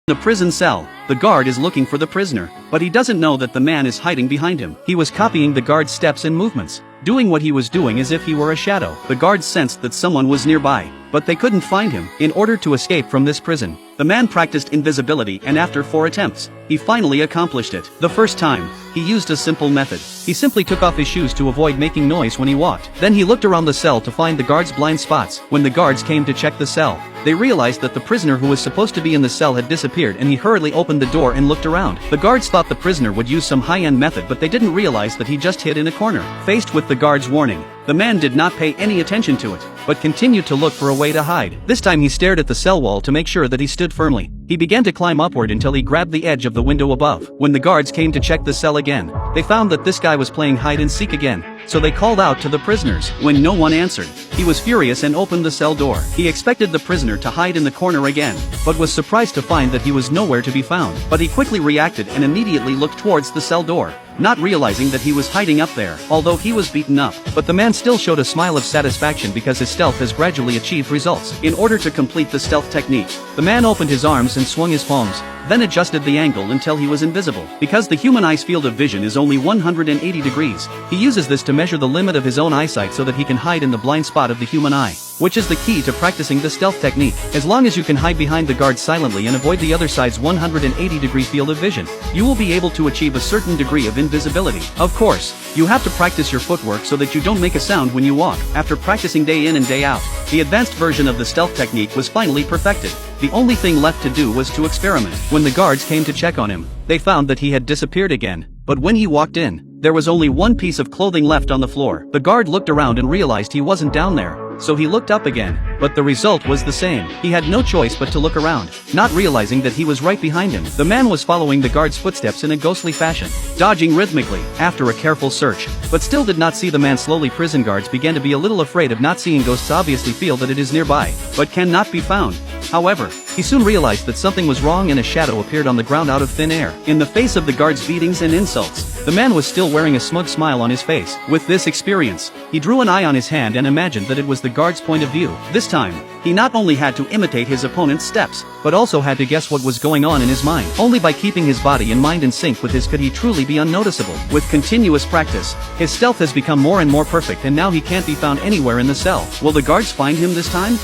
The prison cell, the guard is looking for the prisoner, but he doesn't know that the man is hiding behind him. He was copying the guard's steps and movements, doing what he was doing as if he were a shadow. The guards sensed that someone was nearby, but they couldn't find him. In order to escape from this prison, the man practiced invisibility, and after 4 attempts, he finally accomplished it. The first time, he used a simple method. He simply took off his shoes to avoid making noise when he walked. Then he looked around the cell to find the guards' blind spots. When the guards came to check the cell, they realized that the prisoner who was supposed to be in the cell had disappeared, and he hurriedly opened the door and looked around. The guards thought the prisoner would use some high-end method, but they didn't realize that he just hid in a corner. Faced with the guard's warning, the man did not pay any attention to it, but continued to look for a way to hide. This time he stared at the cell wall to make sure that he stood firmly. He began to climb upward until he grabbed the edge of the window above. When the guards came to check the cell again, they found that this guy was playing hide and seek again, so they called out to the prisoners. When no one answered, he was furious and opened the cell door. He expected the prisoner to hide in the corner again, but was surprised to find that he was nowhere to be found. But he quickly reacted and immediately looked towards the cell door, not realizing that he was hiding up there, although he was beaten up. But the man still showed a smile of satisfaction because his stealth has gradually achieved results. In order to complete the stealth technique, the man opened his arms and swung his palms, then adjusted the angle until he was invisible. Because the human eye's field of vision is only 180 degrees, he uses this to measure the limit of his own eyesight so that he can hide in the blind spot of the human eye, which is the key to practicing the stealth technique. As long as you can hide behind the guard silently and avoid the other side's 180-degree field of vision, you will be able to achieve a certain degree of invisibility. Of course, you have to practice your footwork so that you don't make a sound when you walk. After practicing day in and day out, the advanced version of the stealth technique was finally perfected. The only thing left to do was to experiment. When the guards came to check on him, they found that he had disappeared again. But when he walked in, there was only one piece of clothing left on the floor. The guard looked around and realized he wasn't down there, so he looked up again, but the result was the same. He had no choice but to look around, not realizing that he was right behind him. The man was following the guard's footsteps in a ghostly fashion, dodging rhythmically. After a careful search, but still did not see the man slowly, prison guards began to be a little afraid of not seeing ghosts. Obviously feel that it is nearby, but cannot be found. However, he soon realized that something was wrong, and a shadow appeared on the ground out of thin air. In the face of the guards' beatings and insults, the man was still wearing a smug smile on his face. With this experience, he drew an eye on his hand and imagined that it was the guard's point of view. This time, he not only had to imitate his opponent's steps, but also had to guess what was going on in his mind. Only by keeping his body and mind in sync with his could he truly be unnoticeable. With continuous practice, his stealth has become more and more perfect, and now he can't be found anywhere in the cell. Will the guards find him this time?